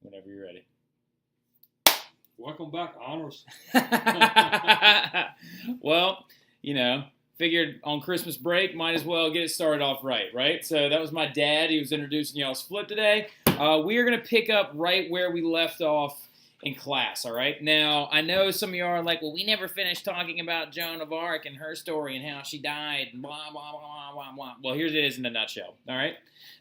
Whenever you're ready. Welcome back, Honors. Well, figured on Christmas break, might as well get it started off right? So that was my dad. He was introducing y'all's Flip today. We are going to pick up right where we left off in class, all right? Now, I know some of y'all are like, well, we never finished talking about Joan of Arc and her story and how she died, and blah, blah, blah, blah, blah. Well, here it is in a nutshell, all right?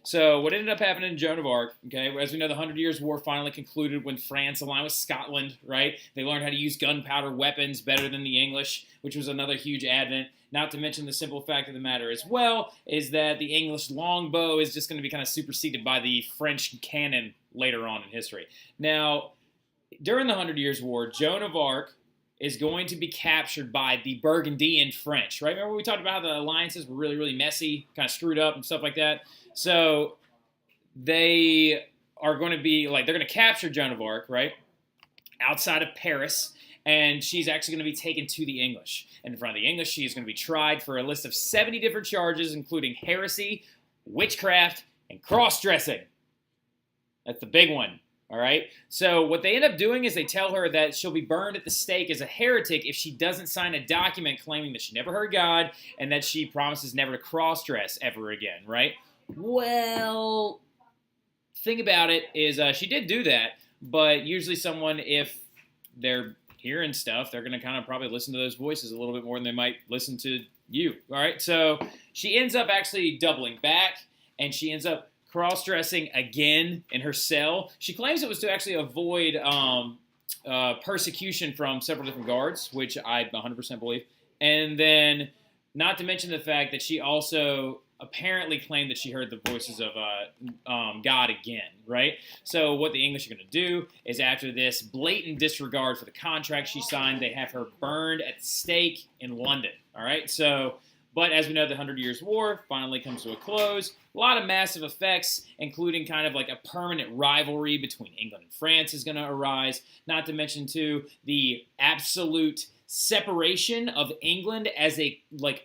So what ended up happening in Joan of Arc, okay, as we know, the 100 Years' War finally concluded when France aligned with Scotland, right? They learned how to use gunpowder weapons better than the English, which was another huge advent. Not to mention the simple fact of the matter as well is that the English longbow is just going to be kind of superseded by the French cannon later on in history. Now, during the 100 Years' War, Joan of Arc is going to be captured by the Burgundian French, right? Remember we talked about how the alliances were really, really messy, kind of screwed up and stuff like that? So they are going to be, they're going to capture Joan of Arc, right, outside of Paris, and she's actually going to be taken to the English. And in front of the English, she is going to be tried for a list of 70 different charges, including heresy, witchcraft, and cross-dressing. That's the big one. All right, so what they end up doing is they tell her that she'll be burned at the stake as a heretic if she doesn't sign a document claiming that she never heard God and that she promises never to cross-dress ever again, right? Well, thing about it is she did do that, but usually someone, if they're hearing stuff, they're going to kind of probably listen to those voices a little bit more than they might listen to you, all right? So she ends up actually doubling back, and she ends up cross-dressing again in her cell. She claims it was to actually avoid persecution from several different guards, which I 100% believe. And then, not to mention the fact that she also apparently claimed that she heard the voices of God again, right? So what the English are going to do is, after this blatant disregard for the contract she signed, they have her burned at the stake in London, all right? So, but as we know, the 100 Years' War finally comes to a close. A lot of massive effects, including kind of like a permanent rivalry between England and France is going to arise. Not to mention, too, the absolute separation of England as a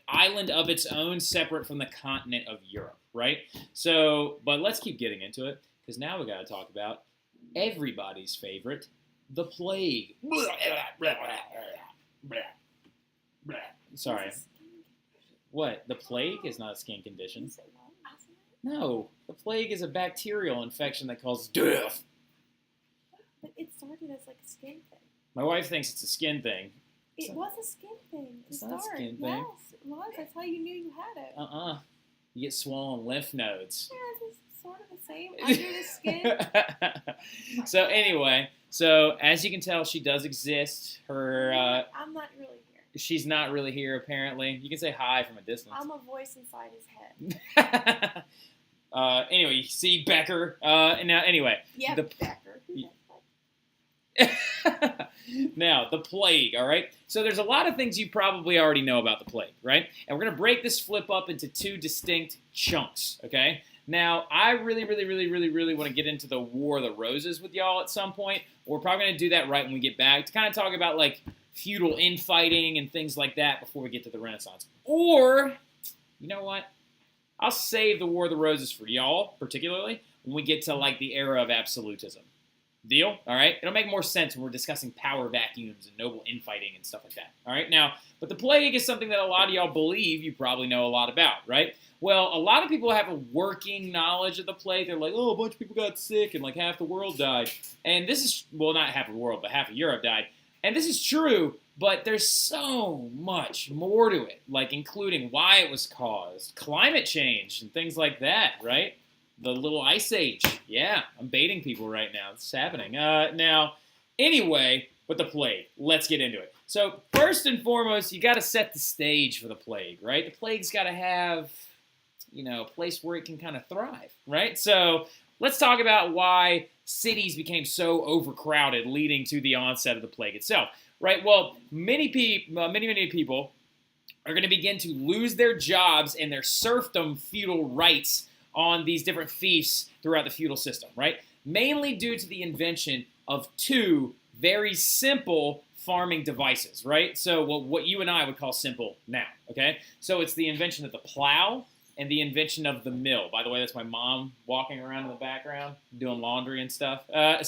island of its own, separate from the continent of Europe, right? So, but let's keep getting into it, because now we got to talk about everybody's favorite, the plague. Sorry. What? The plague is not a skin condition. No, the plague is a bacterial infection that causes death. But it started as like a skin thing. My wife thinks it's a skin thing. It was a skin thing. It's not a skin thing. Yes, it was. That's how you knew you had it. You get swollen lymph nodes. Yeah, it's sort of the same under the skin. So anyway, as you can tell, she does exist. I'm not really here. She's not really here, apparently. You can say hi from a distance. I'm a voice inside his head. Anyway, you see Becker. Anyway. Yeah, Becker. Now, the plague, all right? So there's a lot of things you probably already know about the plague, right? And we're going to break this flip up into two distinct chunks, okay? Now, I really want to get into the War of the Roses with y'all at some point. We're probably going to do that right when we get back to kind of talk about, feudal infighting and things like that before we get to the Renaissance. Or, you know what? I'll save the War of the Roses for y'all, particularly, when we get to, the era of absolutism. Deal? All right? It'll make more sense when we're discussing power vacuums and noble infighting and stuff like that. All right? Now, but the plague is something that a lot of y'all believe you probably know a lot about, right? Well, a lot of people have a working knowledge of the plague. They're like, oh, a bunch of people got sick and, half the world died. And this is, well, not half the world, but half of Europe died. And this is true, but there's so much more to it, including why it was caused, climate change, and things like that, right? The little ice age. Yeah, I'm baiting people right now. It's happening. Anyway, but the plague. Let's get into it. So, first and foremost, you got to set the stage for the plague, right? The plague's got to have, a place where it can kind of thrive, right? So, let's talk about why cities became so overcrowded, leading to the onset of the plague itself, right? Well, many people are going to begin to lose their jobs and their serfdom feudal rights on these different fiefs throughout the feudal system, right? Mainly due to the invention of two very simple farming devices, right? So what you and I would call simple now, okay? So it's the invention of the plow and the invention of the mill. By the way, that's my mom walking around in the background doing laundry and stuff. But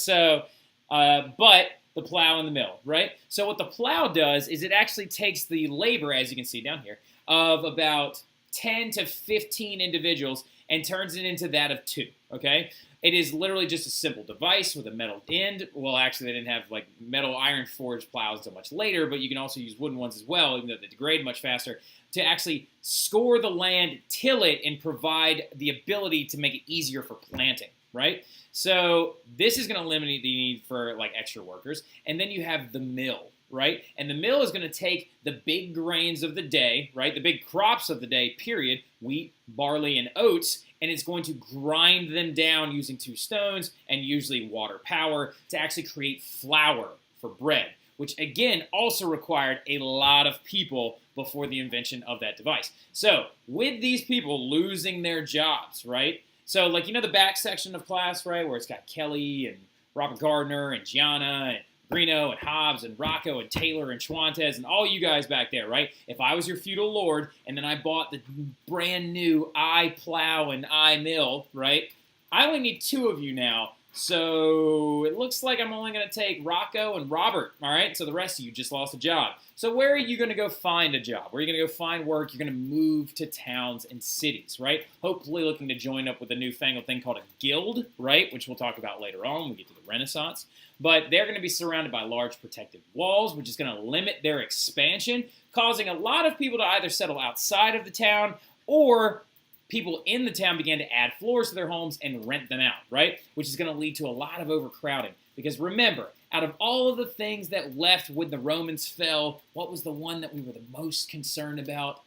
the plow and the mill, right? So what the plow does is it actually takes the labor, as you can see down here, of about 10 to 15 individuals and turns it into that of 2, okay? It is literally just a simple device with a metal end. Well, actually, they didn't have like metal iron forged plows until much later, but you can also use wooden ones as well, even though they degrade much faster, to actually score the land, till it, and provide the ability to make it easier for planting, right? So this is going to eliminate the need for like extra workers. And then you have the mill, right? And the mill is going to take the big grains of the day, right? The big crops of the day, period, wheat, barley, and oats, and it's going to grind them down using 2 stones and usually water power to actually create flour for bread, which again also required a lot of people before the invention of that device. So with these people losing their jobs, right? So like, you know, the back section of class, right, where it's got Kelly and Robert Gardner and Gianna and Greeno and Hobbs and Rocco and Taylor and Schwantes and all you guys back there, right? If I was your feudal lord and then I bought the brand new I plow and I mill, right? I only need 2 of you now. So it looks like I'm only going to take Rocco and Robert, all right? So the rest of you just lost a job. So where are you going to go find a job? Where are you going to go find work? You're going to move to towns and cities, right? Hopefully looking to join up with a newfangled thing called a guild, right? Which we'll talk about later on when we get to the Renaissance. But they're going to be surrounded by large protective walls, which is going to limit their expansion, causing a lot of people to either settle outside of the town or people in the town began to add floors to their homes and rent them out, right? Which is going to lead to a lot of overcrowding. Because remember, out of all of the things that left when the Romans fell, what was the one that we were the most concerned about?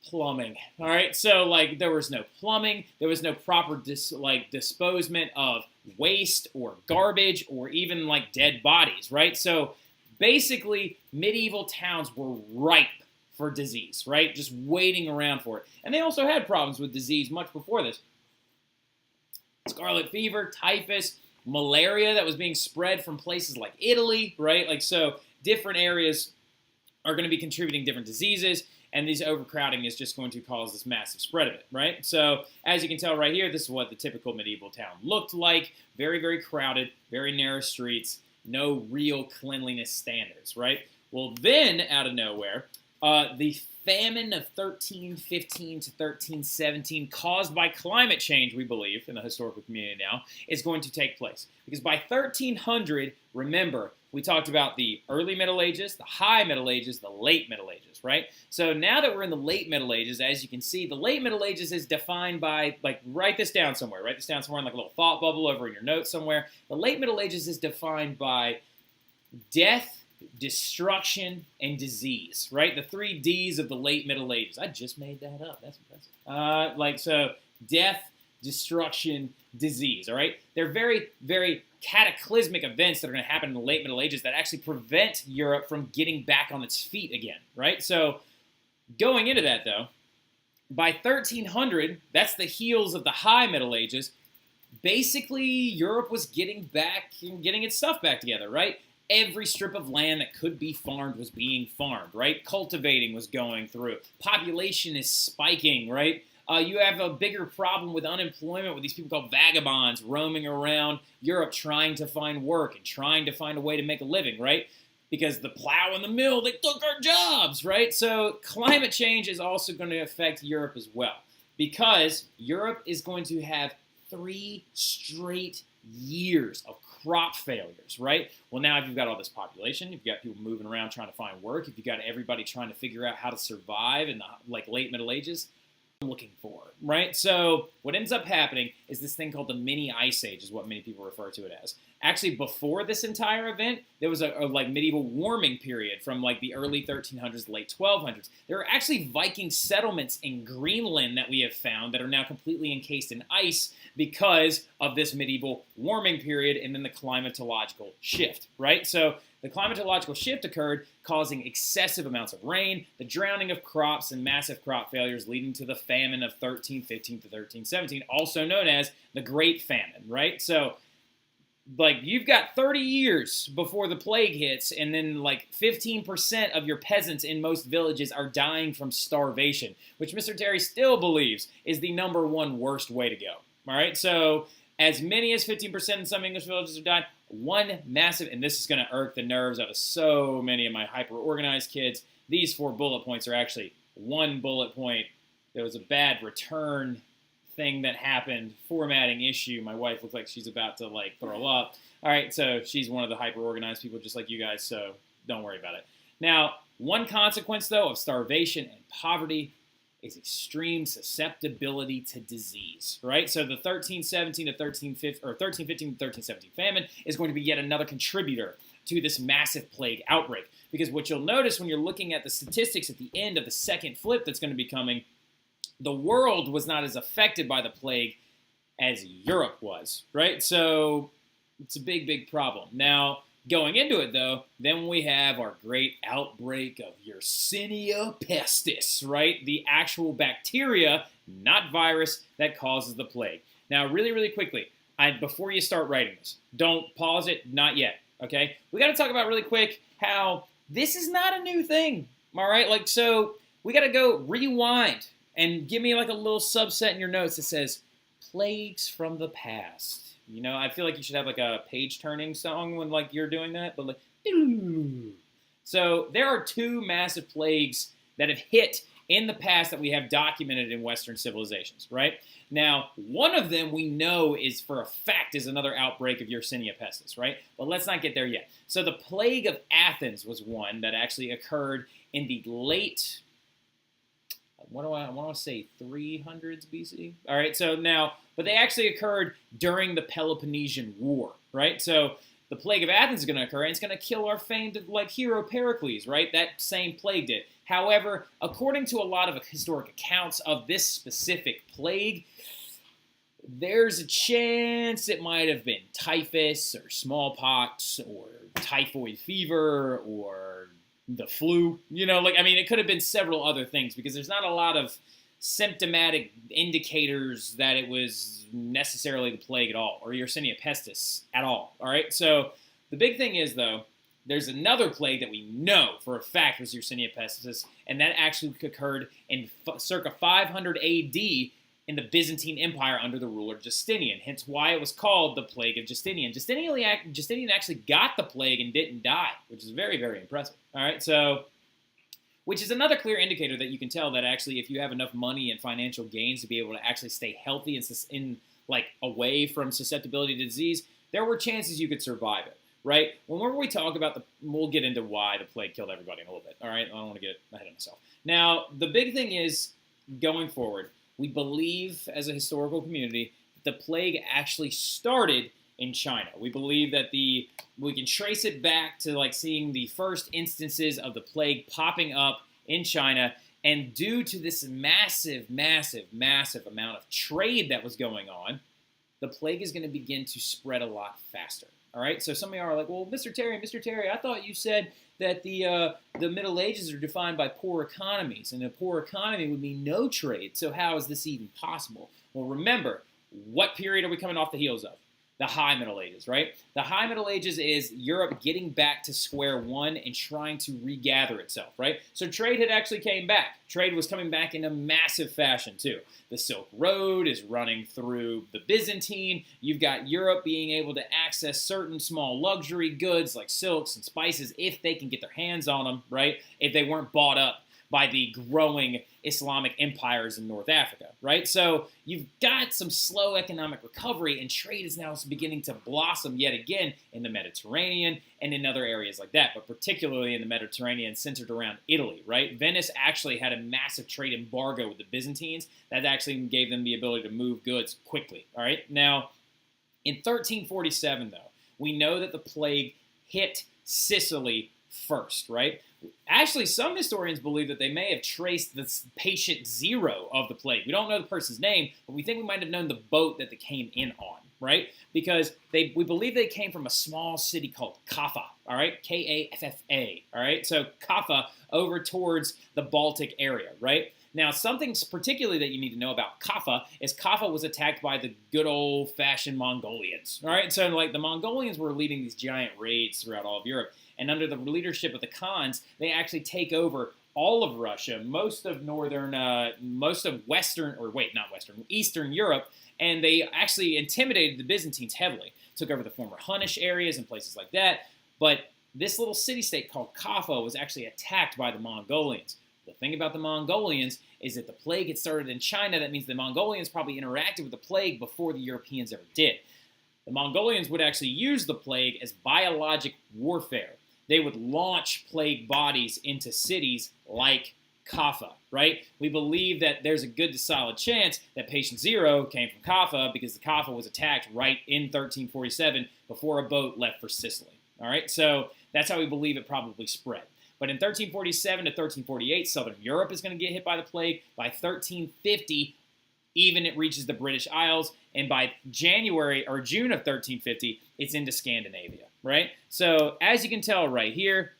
Plumbing. All right, so like there was no plumbing, there was no proper disposement of waste or garbage or even like dead bodies, right? So basically, medieval towns were ripe for disease, right? Just waiting around for it. And they also had problems with disease much before this. Scarlet fever, typhus, malaria that was being spread from places like Italy, right? Like, so different areas are going to be contributing different diseases, and this overcrowding is just going to cause this massive spread of it, right? So as you can tell right here, this is what the typical medieval town looked like. Very, very crowded, very narrow streets, no real cleanliness standards, right? Well, then, out of nowhere, the famine of 1315 to 1317, caused by climate change, we believe, in the historical community now, is going to take place. Because by 1300, remember, we talked about the early Middle Ages, the High Middle Ages, the Late Middle Ages, right? So now that we're in the Late Middle Ages, as you can see, the Late Middle Ages is defined by, like, write this down somewhere in like a little thought bubble over in your notes somewhere. The Late Middle Ages is defined by death, destruction, and disease, right? The 3 Ds of the Late Middle Ages. I just made that up. That's impressive. So death, destruction, disease, all right? They're very, very cataclysmic events that are going to happen in the Late Middle Ages that actually prevent Europe from getting back on its feet again, right? So going into that, though, by 1300, that's the heels of the High Middle Ages, basically Europe was getting back and getting its stuff back together, right? Every strip of land that could be farmed was being farmed, right? Cultivating was going through. Population is spiking, right? You have a bigger problem with unemployment with these people called vagabonds roaming around Europe trying to find work and trying to find a way to make a living, right? Because the plow and the mill, they took our jobs, right? So climate change is also going to affect Europe as well, because Europe is going to have 3 straight years of crop failures, right? Well, now if you've got all this population, you've got people moving around trying to find work, if you've got everybody trying to figure out how to survive in the Late Middle Ages, looking for, right? So what ends up happening is this thing called the mini ice age is what many people refer to it as. Actually, before this entire event, there was a medieval warming period from like the early 1300s to late 1200s. There are actually Viking settlements in Greenland that we have found that are now completely encased in ice because of this medieval warming period and then the climatological shift, right? So the climatological shift occurred, causing excessive amounts of rain, the drowning of crops, and massive crop failures, leading to the famine of 1315 to 1317, also known as the Great Famine, right? So like you've got 30 years before the plague hits, and then like 15% of your peasants in most villages are dying from starvation, which Mr. Terry still believes is the number one worst way to go. All right, so as many as 15% in some English villages have died. One massive, and this is going to irk the nerves out of so many of my hyper-organized kids. These 4 bullet points are actually one bullet point. There was a bad return thing that happened, formatting issue. My wife looks like she's about to like throw up. All right, so she's one of the hyper-organized people just like you guys, so don't worry about it. Now, one consequence, though, of starvation and poverty is extreme susceptibility to disease, right? So the 1317 to 1315 or 1315 to 1317 famine is going to be yet another contributor to this massive plague outbreak. Because what you'll notice when you're looking at the statistics at the end of the second flip that's going to be coming, the world was not as affected by the plague as Europe was, right? So it's a big, big problem. Now, going into it, though, then we have our great outbreak of Yersinia pestis, right? The actual bacteria, not virus, that causes the plague. Now, really, really quickly, before you start writing this, don't pause it, not yet, okay? We got to talk about really quick how this is not a new thing, all right? Like, so we got to go rewind and give me like a little subset in your notes that says plagues from the past. You know, I feel like you should have like a page-turning song when like you're doing that, but like, doo. So there are 2 massive plagues that have hit in the past that we have documented in Western civilizations, right? Now, one of them we know is for a fact is another outbreak of Yersinia pestis, right? But let's not get there yet. So the plague of Athens was one that actually occurred in the late, what do I want to say, 300s BC? All right, so now, but they actually occurred during the Peloponnesian War, right? So the plague of Athens is going to occur, and it's going to kill our famed like hero Pericles, right? That same plague did. However, according to a lot of historic accounts of this specific plague, there's a chance it might have been typhus or smallpox or typhoid fever or the flu. You know, like, I mean, it could have been several other things because there's not a lot of symptomatic indicators that it was necessarily the plague at all or Yersinia pestis at all. All right, so the big thing is, though, there's another plague that we know for a fact was Yersinia pestis, and that actually occurred in circa 500 AD in the Byzantine Empire under the ruler Justinian, hence why it was called the Plague of Justinian. Justinian actually got the plague and didn't die, which is very, very impressive. All right, so, which is another clear indicator that you can tell that actually if you have enough money and financial gains to be able to actually stay healthy and like away from susceptibility to disease, there were chances you could survive it, right? Whenever we talk about we'll get into why the plague killed everybody in a little bit, all right? I don't want to get ahead of myself. Now, the big thing is, going forward, we believe as a historical community that the plague actually started in China. We believe that we can trace it back to like seeing the first instances of the plague popping up in China, and due to this massive, massive, massive amount of trade that was going on, the plague is going to begin to spread a lot faster. All right, so some of you are like, well, Mr. Terry, I thought you said that the Middle Ages are defined by poor economies, and a poor economy would mean no trade. So how is this even possible? Well, remember, what period are we coming off the heels of? The High Middle Ages, right? The High Middle Ages is Europe getting back to square one and trying to regather itself, right? So trade had actually came back. Trade was coming back in a massive fashion, too. The Silk Road is running through the Byzantine. You've got Europe being able to access certain small luxury goods like silks and spices if they can get their hands on them, right? If they weren't bought up by the growing Islamic empires in North Africa, right? So you've got some slow economic recovery, and trade is now beginning to blossom yet again in the Mediterranean and in other areas like that, but particularly in the Mediterranean centered around Italy, right? Venice actually had a massive trade embargo with the Byzantines that actually gave them the ability to move goods quickly, all right? Now, in 1347, though, we know that the plague hit Sicily first, right? Actually, some historians believe that they may have traced the patient zero of the plague. We don't know the person's name, but we think we might have known the boat that they came in on, right? Because we believe they came from a small city called Kaffa, all right? Kaffa, all right? So Kaffa over towards the Baltic area, right? Now, something particularly that you need to know about Kaffa is Kaffa was attacked by the good old-fashioned Mongolians. All right, so like the Mongolians were leading these giant raids throughout all of Europe, and under the leadership of the Khans, they actually take over all of Russia, most of Eastern Europe, and they actually intimidated the Byzantines heavily. Took over the former Hunnish areas and places like that, but this little city-state called Kaffa was actually attacked by the Mongolians. The thing about the Mongolians is that the plague had started in China. That means the Mongolians probably interacted with the plague before the Europeans ever did. The Mongolians would actually use the plague as biologic warfare. They would launch plague bodies into cities like Kaffa, right? We believe that there's a good to solid chance that patient 0 came from Kaffa because the Kaffa was attacked right in 1347 before a boat left for Sicily. All right, so that's how we believe it probably spread. But in 1347 to 1348, Southern Europe is going to get hit by the plague. By 1350, even it reaches the British Isles. And by January or June of 1350, it's into Scandinavia, right? So as you can tell right here,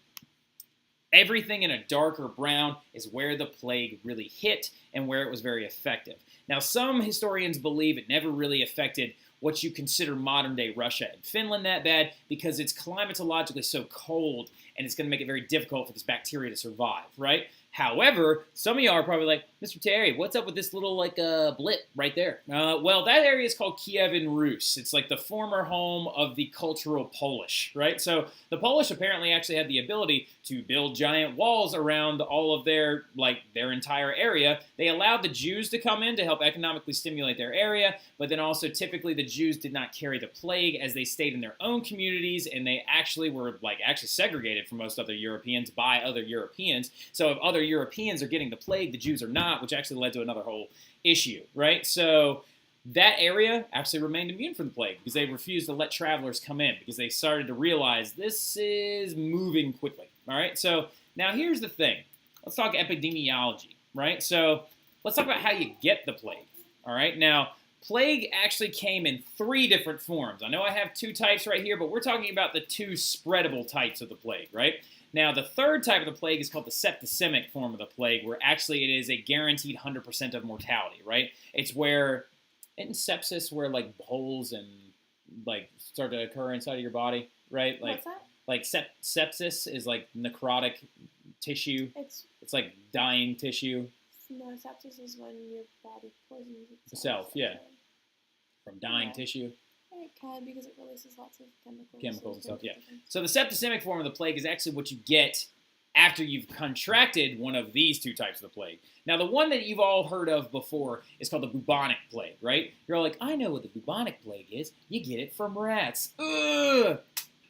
everything in a darker brown is where the plague really hit and where it was very effective. Now, some historians believe it never really affected what you consider modern-day Russia and Finland that bad because it's climatologically so cold and it's going to make it very difficult for this bacteria to survive, right? However, some of y'all are probably like, Mr. Terry, what's up with this little, blip right there? Well, that area is called Kievan Rus. It's like the former home of the cultural Polish, right? So the Polish apparently actually had the ability to build giant walls around all of their entire area. They allowed the Jews to come in to help economically stimulate their area, but then also typically the Jews did not carry the plague as they stayed in their own communities, and they actually were actually segregated from most other Europeans by other Europeans. So if other Europeans are getting the plague, the Jews are not, which actually led to another whole issue, right? So that area actually remained immune from the plague because they refused to let travelers come in because they started to realize this is moving quickly, all right? So now here's the thing. Let's talk epidemiology, right? So let's talk about how you get the plague, all right? Now, plague actually came in 3 different forms. I know I have 2 types right here, but we're talking about the 2 spreadable types of the plague, right? Now, the 3rd type of the plague is called the septicemic form of the plague, where actually it is a guaranteed 100% of mortality, right? It's where, in sepsis, where holes and start to occur inside of your body, right? What's that? Sepsis is necrotic tissue. It's like dying tissue. No, sepsis is when your body poisons itself, yeah. From dying tissue. It can because it releases lots of chemicals. Chemicals and stuff, yeah. So the septicemic form of the plague is actually what you get after you've contracted one of these 2 types of the plague. Now, the one that you've all heard of before is called the bubonic plague, right? You're all like, I know what the bubonic plague is. You get it from rats. Ugh!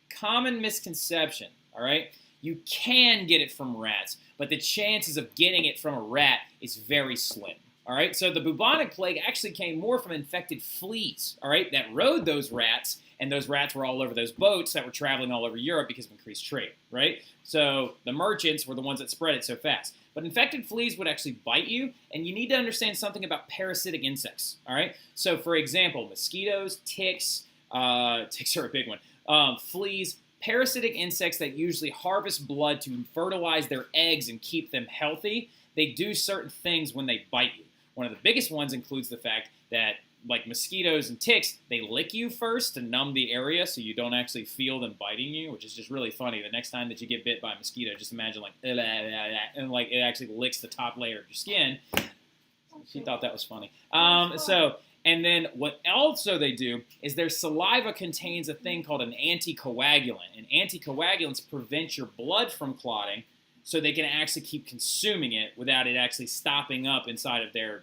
Common misconception, all right? You can get it from rats, but the chances of getting it from a rat is very slim. All right, so the bubonic plague actually came more from infected fleas, all right, that rode those rats, and those rats were all over those boats that were traveling all over Europe because of increased trade, right? So the merchants were the ones that spread it so fast. But infected fleas would actually bite you, and you need to understand something about parasitic insects, all right? So, for example, mosquitoes, ticks, ticks are a big one, fleas, parasitic insects that usually harvest blood to fertilize their eggs and keep them healthy, they do certain things when they bite you. One of the biggest ones includes the fact that, like mosquitoes and ticks, they lick you first to numb the area so you don't actually feel them biting you, which is just really funny. The next time that you get bit by a mosquito, just imagine and it actually licks the top layer of your skin. She thought that was funny. And then what also they do is their saliva contains a thing called an anticoagulant. And anticoagulants prevent your blood from clotting, so they can actually keep consuming it without it actually stopping up inside of their,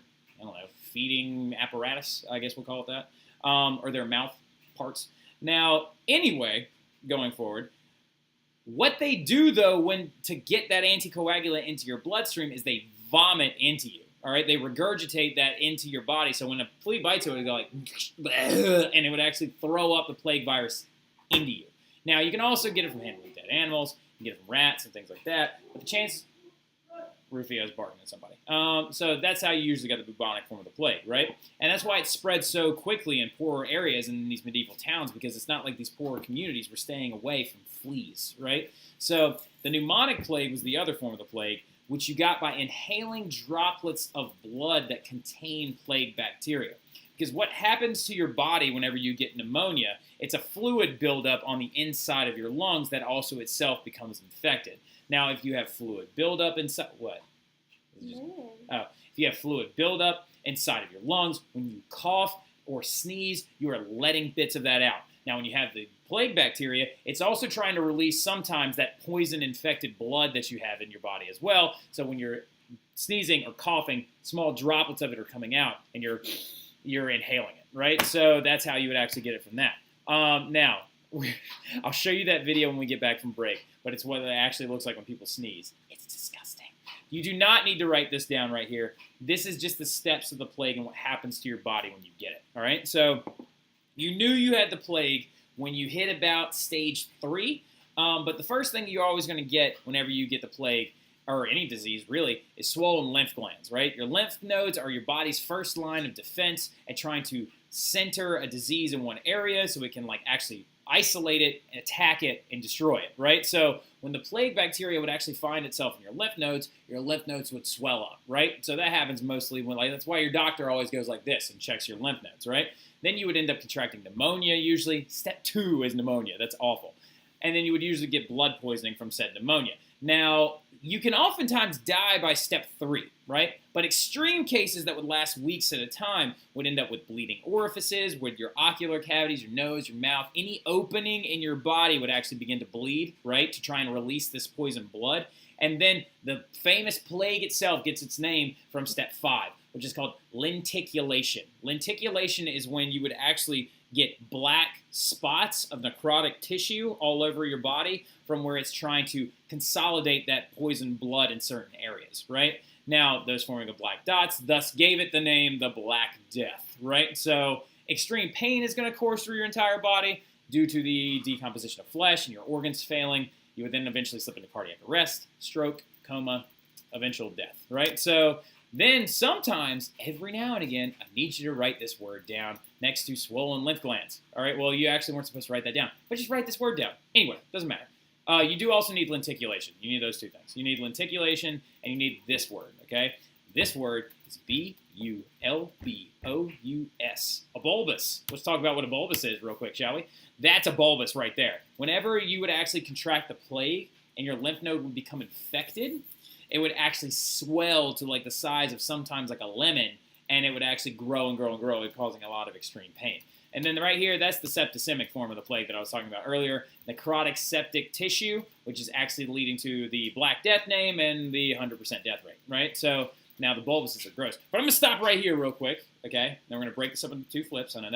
feeding apparatus, I guess we'll call it that, or their mouth parts. Now, anyway, going forward, what they do, though, to get that anticoagulant into your bloodstream is they vomit into you, all right? They regurgitate that into your body, so when a flea bites you, it would go and it would actually throw up the plague virus into you. Now, you can also get it from handling dead animals. You get it from rats and things like that. But the chance, Rufio's barking at somebody. So that's how you usually get the bubonic form of the plague, right? And that's why it spread so quickly in poorer areas in these medieval towns, because it's not like these poorer communities were staying away from fleas, right? So the pneumonic plague was the other form of the plague. which you got by inhaling droplets of blood that contain plague bacteria. Because what happens to your body whenever you get pneumonia, it's a fluid buildup on the inside of your lungs that also itself becomes infected. Now, if you have fluid buildup inside, what? If you have fluid buildup inside of your lungs, when you cough or sneeze, you are letting bits of that out. Now, when you have the plague bacteria, it's also trying to release sometimes that poison-infected blood that you have in your body as well. So when you're sneezing or coughing, small droplets of it are coming out, and you're inhaling it, right? So that's how you would actually get it from that. Now, I'll show you that video when we get back from break, but it's what it actually looks like when people sneeze. It's disgusting. You do not need to write this down right here. This is just the steps of the plague and what happens to your body when you get it, all right? So you knew you had the plague when you hit about stage 3, but the first thing you're always going to get whenever you get the plague, or any disease really, is swollen lymph glands, right? Your lymph nodes are your body's first line of defense at trying to center a disease in one area so it can actually isolate it, attack it, and destroy it, right? So when the plague bacteria would actually find itself in your lymph nodes would swell up, right? So that happens mostly when, that's why your doctor always goes like this and checks your lymph nodes, right? Then you would end up contracting pneumonia usually. Step 2 is pneumonia. That's awful. And then you would usually get blood poisoning from said pneumonia. Now, you can oftentimes die by step 3, right? But extreme cases that would last weeks at a time would end up with bleeding orifices, with your ocular cavities, your nose, your mouth, any opening in your body would actually begin to bleed, right, to try and release this poison blood. And then the famous plague itself gets its name from step 5, which is called lenticulation. Lenticulation is when you would actually get black spots of necrotic tissue all over your body from where it's trying to consolidate that poison blood in certain areas, right? Now, those forming of black dots thus gave it the name the Black Death, right? So extreme pain is going to course through your entire body due to the decomposition of flesh and your organs failing. You would then eventually slip into cardiac arrest, stroke, coma, eventual death, right? So then sometimes, every now and again, I need you to write this word down next to swollen lymph glands. All right, well, you actually weren't supposed to write that down, but just write this word down. Anyway, doesn't matter. You do also need lenticulation. You need those two things. You need lenticulation, and you need this word, okay? This word is B-U-L-B-O-U-S, a bulbous. Let's talk about what a bulbous is real quick, shall we? That's a bulbous right there. Whenever you would actually contract the plague and your lymph node would become infected, it would actually swell to the size of sometimes a lemon, and it would actually grow and grow and grow, causing a lot of extreme pain. And then right here, that's the septicemic form of the plague that I was talking about earlier, necrotic septic tissue, which is actually leading to the Black Death name and the 100% death rate, right? So now the bulbuses are gross. But I'm going to stop right here real quick, okay? Then we're going to break this up into 2 flips. I know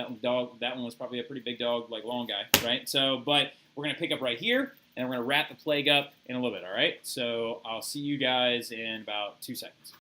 that one was probably a pretty big dog, long guy, right? So, but we're going to pick up right here, and we're going to wrap the plague up in a little bit, all right? So I'll see you guys in about 2 seconds.